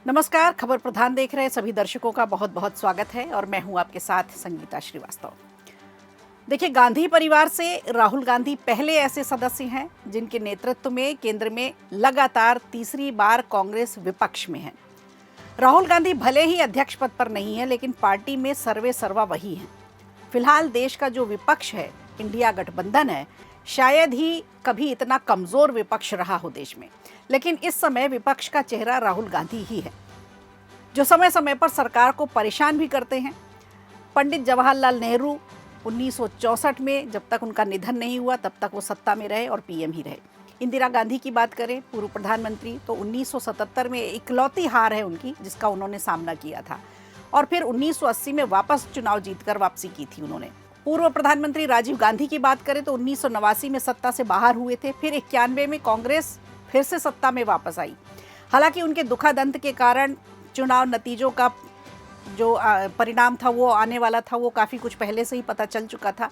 नमस्कार। खबर प्रधान देख रहे सभी दर्शकों का बहुत बहुत स्वागत है और मैं हूं आपके साथ संगीता श्रीवास्तव। देखिए, गांधी परिवार से राहुल गांधी पहले ऐसे सदस्य हैं जिनके नेतृत्व में केंद्र में लगातार तीसरी बार कांग्रेस विपक्ष में है। राहुल गांधी भले ही अध्यक्ष पद पर नहीं है, लेकिन पार्टी में सर्वे सर्वा वही है। फिलहाल देश का जो विपक्ष है, इंडिया गठबंधन है, शायद ही कभी इतना कमजोर विपक्ष रहा हो देश में, लेकिन इस समय विपक्ष का चेहरा राहुल गांधी ही है, जो समय समय पर सरकार को परेशान भी करते हैं। पंडित जवाहरलाल नेहरू 1964 में जब तक उनका निधन नहीं हुआ तब तक वो सत्ता में रहे और पीएम ही रहे। इंदिरा गांधी की बात करें, पूर्व प्रधानमंत्री, तो 1977 में इकलौती हार है उनकी जिसका उन्होंने सामना किया था, और फिर 1980 में वापस चुनाव जीतकर वापसी की थी उन्होंने। पूर्व प्रधानमंत्री राजीव गांधी की बात करें तो 1989 में सत्ता से बाहर हुए थे, फिर 91 में कांग्रेस फिर से सत्ता में वापस आई। हालांकि उनके दुखद अंत के कारण चुनाव नतीजों का जो परिणाम था वो आने वाला था, वो काफ़ी कुछ पहले से ही पता चल चुका था।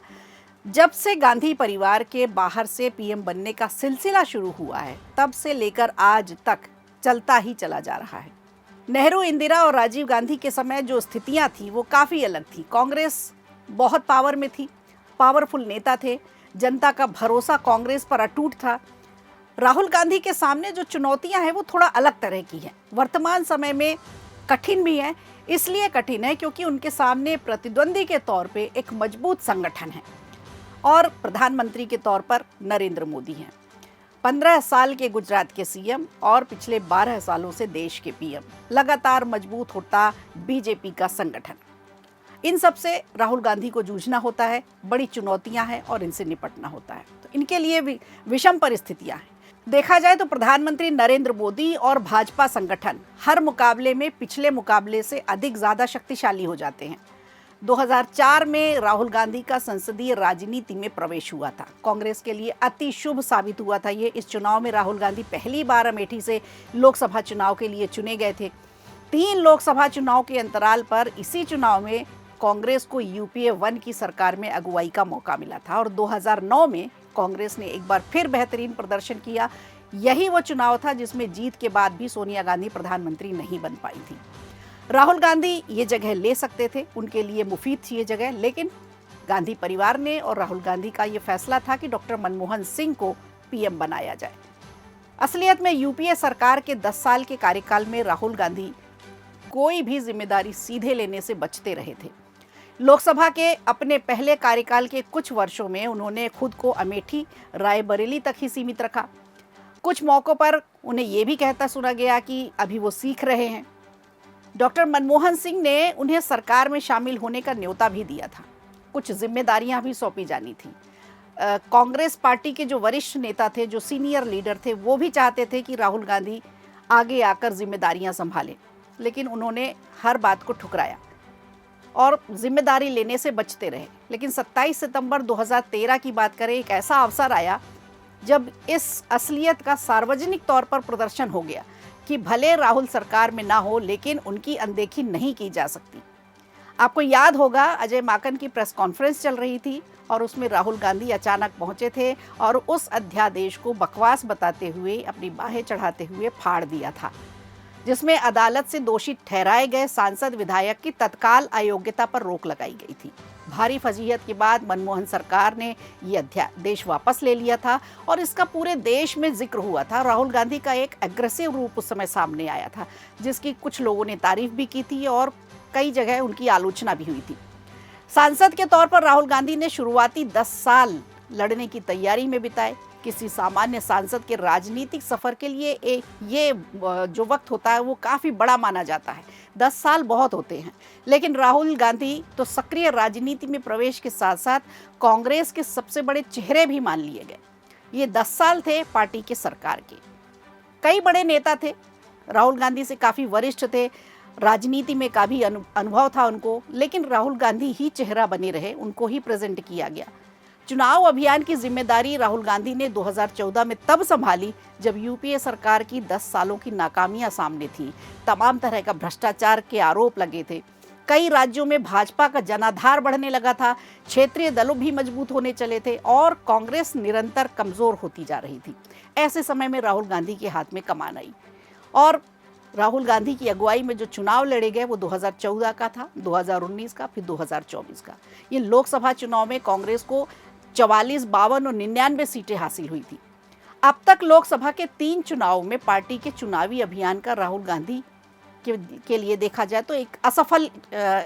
जब से गांधी परिवार के बाहर से पीएम बनने का सिलसिला शुरू हुआ है, तब से लेकर आज तक चलता ही चला जा रहा है। नेहरू, इंदिरा और राजीव गांधी के समय जो स्थितियां थी वो काफ़ी अलग थी। कांग्रेस बहुत पावर में थी, पावरफुल नेता थे, जनता का भरोसा कांग्रेस पर अटूट था। राहुल गांधी के सामने जो चुनौतियां हैं वो थोड़ा अलग तरह की हैं। वर्तमान समय में कठिन भी है, इसलिए कठिन है क्योंकि उनके सामने प्रतिद्वंदी के तौर पे एक मजबूत संगठन है और प्रधानमंत्री के तौर पर नरेंद्र मोदी हैं। 15 साल के गुजरात के सीएम और पिछले 12 सालों से देश के पीएम। लगातार मजबूत होता बीजेपी का संगठन। इन सब से राहुल गांधी को जूझना होता है, बड़ी चुनौतियां हैं और इनसे निपटना होता है। तो इनके लिए भी विषम परिस्थितियां हैं। देखा जाए तो प्रधानमंत्री नरेंद्र मोदी और भाजपा संगठन हर मुकाबले में पिछले मुकाबले से अधिक ज़्यादा शक्तिशाली हो जाते हैं। 2004 में राहुल गांधी का संसदीय राजनीति में प्रवेश हुआ था। कांग्रेस के लिए अति शुभ साबित हुआ था ये। इस चुनाव में राहुल गांधी पहली बार अमेठी से लोकसभा चुनाव के लिए चुने गए थे। 3 लोकसभा चुनाव के अंतराल पर इसी चुनाव में कांग्रेस को यूपीए 1 की सरकार में अगुवाई का मौका मिला था और 2009 में कांग्रेस ने एक बार फिर बेहतरीन प्रदर्शन किया। यही वो चुनाव था जिसमें जीत के बाद भी सोनिया गांधी प्रधानमंत्री नहीं बन पाई थी। राहुल गांधी ये जगह ले सकते थे, उनके लिए मुफीद थी ये जगह, लेकिन गांधी परिवार ने और राहुल गांधी का ये फैसला था कि डॉक्टर मनमोहन सिंह को पीएम बनाया जाए। असलियत में यूपीए सरकार के 10 साल के कार्यकाल में राहुल गांधी कोई भी जिम्मेदारी सीधे लेने से बचते रहे थे। लोकसभा के अपने पहले कार्यकाल के कुछ वर्षों में उन्होंने खुद को अमेठी, रायबरेली तक ही सीमित रखा। कुछ मौक़ों पर उन्हें ये भी कहता सुना गया कि अभी वो सीख रहे हैं। डॉक्टर मनमोहन सिंह ने उन्हें सरकार में शामिल होने का न्योता भी दिया था। कुछ जिम्मेदारियां भी सौंपी जानी थी। कांग्रेस पार्टी के जो वरिष्ठ नेता थे, जो सीनियर लीडर थे, वो भी चाहते थे कि राहुल गांधी आगे आकर जिम्मेदारियां संभालें, लेकिन उन्होंने हर बात को ठुकराया और जिम्मेदारी लेने से बचते रहे। लेकिन 27 सितंबर 2013 की बात करें, एक ऐसा अवसर आया जब इस असलियत का सार्वजनिक तौर पर प्रदर्शन हो गया कि भले राहुल सरकार में ना हो, लेकिन उनकी अनदेखी नहीं की जा सकती। आपको याद होगा, अजय माकन की प्रेस कॉन्फ्रेंस चल रही थी और उसमें राहुल गांधी अचानक पहुंचे थे और उस अध्यादेश को बकवास बताते हुए, अपनी बाहें चढ़ाते हुए फाड़ दिया था, जिसमें अदालत से दोषी ठहराए गए सांसद विधायक की तत्काल अयोग्यता पर रोक लगाई गई थी। भारी फजीहत के बाद मनमोहन सरकार ने ये अध्यादेश वापस ले लिया था और इसका पूरे देश में जिक्र हुआ था। राहुल गांधी का एक एग्रेसिव रूप उस समय सामने आया था, जिसकी कुछ लोगों ने तारीफ भी की थी और कई जगह उनकी आलोचना भी हुई थी। सांसद के तौर पर राहुल गांधी ने शुरुआती 10 साल लड़ने की तैयारी में बिताए। किसी सामान्य सांसद के राजनीतिक सफर के लिए ये जो वक्त होता है वो काफ़ी बड़ा माना जाता है। 10 साल बहुत होते हैं, लेकिन राहुल गांधी तो सक्रिय राजनीति में प्रवेश के साथ साथ कांग्रेस के सबसे बड़े चेहरे भी मान लिए गए। ये 10 साल थे पार्टी के सरकार के। कई बड़े नेता थे, राहुल गांधी से काफ़ी वरिष्ठ थे, राजनीति में काफ़ी अनुभव था उनको, लेकिन राहुल गांधी ही चेहरा बने रहे, उनको ही प्रेजेंट किया गया। चुनाव अभियान की जिम्मेदारी राहुल गांधी ने 2014 में तब संभाली जब यूपीए सरकार की 10 सालों की नाकामियां सामने थी। तमाम तरह का भ्रष्टाचार के आरोप लगे थे। कई राज्यों में भाजपा का जनाधार बढ़ने लगा था, क्षेत्रीय दलों भी मजबूत होने चले थे और कांग्रेस निरंतर कमजोर होती जा रही थी। ऐसे समय में राहुल गांधी के हाथ में कमान आई और राहुल गांधी की अगुवाई में जो चुनाव लड़े गए वो 2014 का था, 2019 का, फिर 2024 का। ये लोकसभा चुनाव में कांग्रेस को 44, 52 और 99 सीटें हासिल हुई थी। अब तक लोकसभा के 3 चुनाव में पार्टी के चुनावी अभियान का राहुल गांधी के लिए देखा जाए तो एक असफल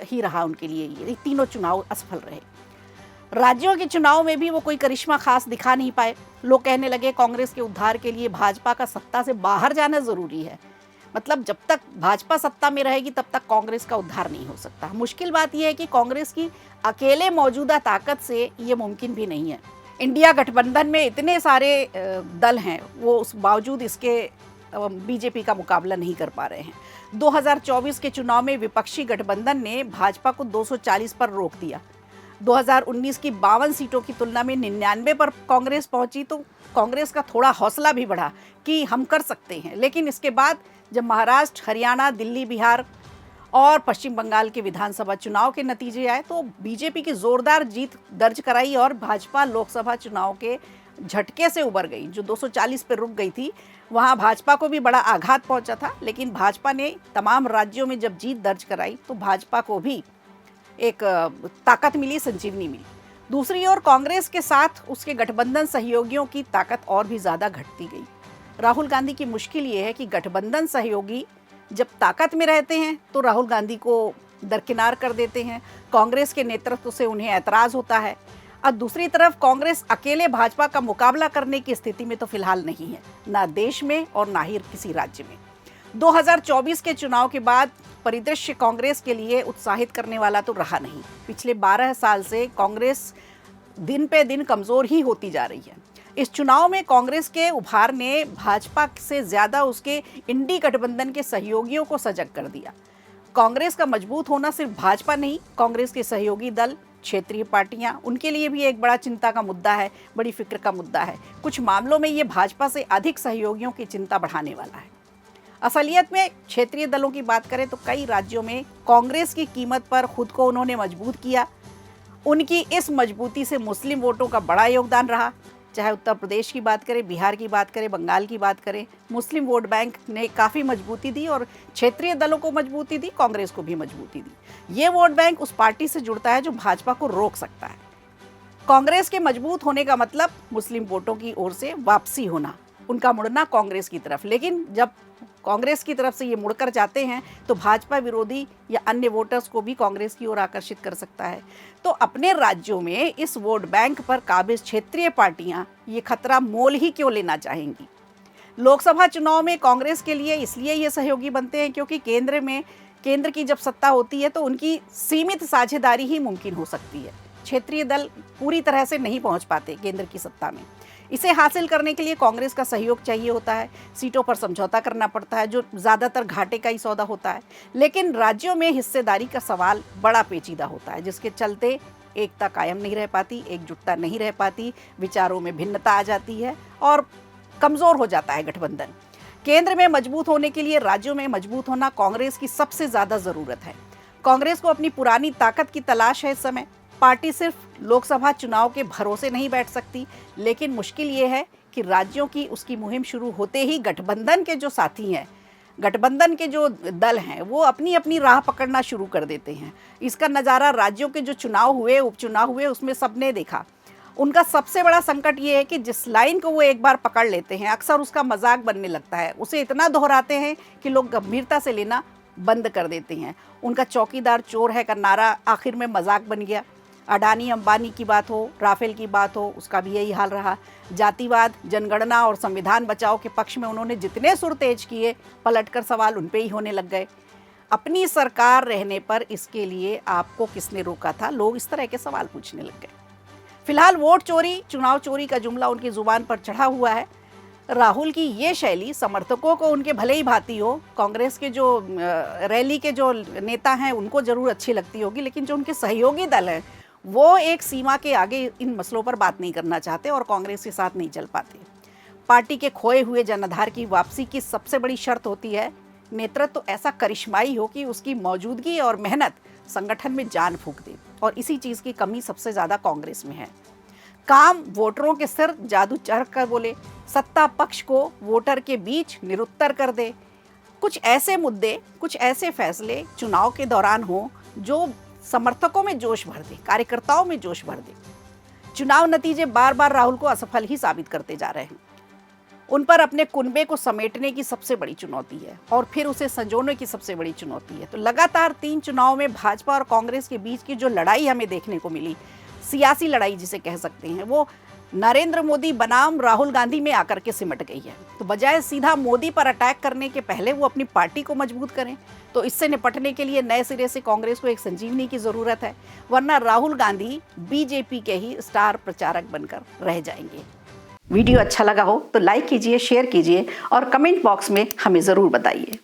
ही रहा उनके लिए। ये तीनों चुनाव असफल रहे। राज्यों के चुनाव में भी वो कोई करिश्मा खास दिखा नहीं पाए। लोग कहने लगे कांग्रेस के उद्धार के लिए भाजपा का सत्ता से बाहर जाना जरूरी है। मतलब जब तक भाजपा सत्ता में रहेगी तब तक कांग्रेस का उद्धार नहीं हो सकता। मुश्किल बात यह है कि कांग्रेस की अकेले मौजूदा ताकत से ये मुमकिन भी नहीं है। इंडिया गठबंधन में इतने सारे दल हैं, वो उस बावजूद इसके बीजेपी का मुकाबला नहीं कर पा रहे हैं। 2024 के चुनाव में विपक्षी गठबंधन ने भाजपा को 240 पर रोक दिया। 2019 की 52 सीटों की तुलना में 99 पर कांग्रेस पहुंची तो कांग्रेस का थोड़ा हौसला भी बढ़ा कि हम कर सकते हैं। लेकिन इसके बाद जब महाराष्ट्र, हरियाणा, दिल्ली, बिहार और पश्चिम बंगाल के विधानसभा चुनाव के नतीजे आए तो बीजेपी की जोरदार जीत दर्ज कराई और भाजपा लोकसभा चुनाव के झटके से उबर गई। जो 240 पर रुक गई थी, वहां भाजपा को भी बड़ा आघात पहुंचा था। लेकिन भाजपा ने तमाम राज्यों में जब जीत दर्ज कराई तो भाजपा को भी एक ताकत मिली, संजीवनी मिली। दूसरी ओर कांग्रेस के साथ उसके गठबंधन सहयोगियों की ताकत और भी ज़्यादा घटती गई। राहुल गांधी की मुश्किल ये है कि गठबंधन सहयोगी जब ताकत में रहते हैं तो राहुल गांधी को दरकिनार कर देते हैं। कांग्रेस के नेतृत्व से उन्हें ऐतराज़ होता है। और दूसरी तरफ कांग्रेस अकेले भाजपा का मुकाबला करने की स्थिति में तो फिलहाल नहीं है, ना देश में और ना ही किसी राज्य में। 2024 के चुनाव के बाद परिदृश्य कांग्रेस के लिए उत्साहित करने वाला तो रहा नहीं। पिछले 12 साल से कांग्रेस दिन पे दिन कमज़ोर ही होती जा रही है। इस चुनाव में कांग्रेस के उभार ने भाजपा से ज़्यादा उसके इंडी गठबंधन के सहयोगियों को सजग कर दिया। कांग्रेस का मजबूत होना सिर्फ भाजपा नहीं, कांग्रेस के सहयोगी दल, क्षेत्रीय पार्टियां, उनके लिए भी एक बड़ा चिंता का मुद्दा है, बड़ी फिक्र का मुद्दा है। कुछ मामलों में ये भाजपा से अधिक सहयोगियों की चिंता बढ़ाने वाला है। असलियत में क्षेत्रीय दलों की बात करें तो कई राज्यों में कांग्रेस की कीमत पर खुद को उन्होंने मजबूत किया। उनकी इस मजबूती से मुस्लिम वोटों का बड़ा योगदान रहा। चाहे उत्तर प्रदेश की बात करें, बिहार की बात करें, बंगाल की बात करें, मुस्लिम वोट बैंक ने काफ़ी मजबूती दी और क्षेत्रीय दलों को मजबूती दी, कांग्रेस को भी मजबूती दी। ये वोट बैंक उस पार्टी से जुड़ता है जो भाजपा को रोक सकता है। कांग्रेस के मजबूत होने का मतलब मुस्लिम वोटों की ओर से वापसी होना, उनका मुड़ना कांग्रेस की तरफ। लेकिन जब कांग्रेस की तरफ से ये मुड़कर जाते हैं तो भाजपा विरोधी या अन्य वोटर्स को भी कांग्रेस की ओर आकर्षित कर सकता है। तो अपने राज्यों में इस वोट बैंक पर काबिज क्षेत्रीय पार्टियां ये खतरा मोल ही क्यों लेना चाहेंगी। लोकसभा चुनाव में कांग्रेस के लिए इसलिए ये सहयोगी बनते हैं क्योंकि केंद्र की जब सत्ता होती है तो उनकी सीमित साझेदारी ही मुमकिन हो सकती है। क्षेत्रीय दल पूरी तरह से नहीं पहुंच पाते केंद्र की सत्ता में। इसे हासिल करने के लिए कांग्रेस का सहयोग चाहिए होता है। सीटों पर समझौता करना पड़ता है जो ज़्यादातर घाटे का ही सौदा होता है। लेकिन राज्यों में हिस्सेदारी का सवाल बड़ा पेचीदा होता है, जिसके चलते एकता कायम नहीं रह पाती, एकजुटता नहीं रह पाती, विचारों में भिन्नता आ जाती है और कमज़ोर हो जाता है गठबंधन। केंद्र में मजबूत होने के लिए राज्यों में मजबूत होना कांग्रेस की सबसे ज़्यादा ज़रूरत है। कांग्रेस को अपनी पुरानी ताकत की तलाश है इस समय। पार्टी सिर्फ लोकसभा चुनाव के भरोसे नहीं बैठ सकती, लेकिन मुश्किल ये है कि राज्यों की उसकी मुहिम शुरू होते ही गठबंधन के जो साथी हैं, गठबंधन के जो दल हैं, वो अपनी अपनी राह पकड़ना शुरू कर देते हैं। इसका नज़ारा राज्यों के जो चुनाव हुए, उपचुनाव हुए, उसमें सबने देखा। उनका सबसे बड़ा संकट ये है कि जिस लाइन को वो एक बार पकड़ लेते हैं, अक्सर उसका मजाक बनने लगता है। उसे इतना दोहराते हैं कि लोग गंभीरता से लेना बंद कर देते हैं। उनका चौकीदार चोर है का नारा आखिर में मजाक बन गया। अडानी अंबानी की बात हो, राफेल की बात हो, उसका भी यही हाल रहा। जातिवाद, जनगणना और संविधान बचाओ के पक्ष में उन्होंने जितने सुर तेज किए, पलटकर सवाल उन पे ही होने लग गए। अपनी सरकार रहने पर इसके लिए आपको किसने रोका था? लोग इस तरह के सवाल पूछने लग गए। फिलहाल वोट चोरी, चुनाव चोरी का जुमला उनकी जुबान पर चढ़ा हुआ है। राहुल की ये शैली समर्थकों को उनके भले ही भाती हो, कांग्रेस के जो रैली के जो नेता हैं उनको जरूर अच्छी लगती होगी, लेकिन जो उनके सहयोगी दल हैं वो एक सीमा के आगे इन मसलों पर बात नहीं करना चाहते और कांग्रेस के साथ नहीं चल पाते। पार्टी के खोए हुए जनाधार की वापसी की सबसे बड़ी शर्त होती है नेतृत्व तो ऐसा करिश्माई हो कि उसकी मौजूदगी और मेहनत संगठन में जान फूंक दे, और इसी चीज़ की कमी सबसे ज़्यादा कांग्रेस में है। काम वोटरों के सिर जादू चढ़ कर बोले, सत्ता पक्ष को वोटर के बीच निरुत्तर कर दे, कुछ ऐसे मुद्दे, कुछ ऐसे फैसले चुनाव के दौरान हों जो समर्थकों में जोश भर दे, कार्यकर्ताओं में जोश भर दे। चुनाव नतीजे बार बार राहुल को असफल ही साबित करते जा रहे हैं। उन पर अपने कुनबे को समेटने की सबसे बड़ी चुनौती है और फिर उसे संजोने की सबसे बड़ी चुनौती है। तो लगातार 3 चुनाव में भाजपा और कांग्रेस के बीच की जो लड़ाई हमें देखने को मिली, सियासी लड़ाई जिसे कह सकते हैं, वो नरेंद्र मोदी बनाम राहुल गांधी में आकर के सिमट गई है। तो बजाय सीधा मोदी पर अटैक करने के पहले वो अपनी पार्टी को मजबूत करें, तो इससे निपटने के लिए नए सिरे से कांग्रेस को एक संजीवनी की जरूरत है, वरना राहुल गांधी बीजेपी के ही स्टार प्रचारक बनकर रह जाएंगे। वीडियो अच्छा लगा हो तो लाइक कीजिए, शेयर कीजिए और कमेंट बॉक्स में हमें ज़रूर बताइए।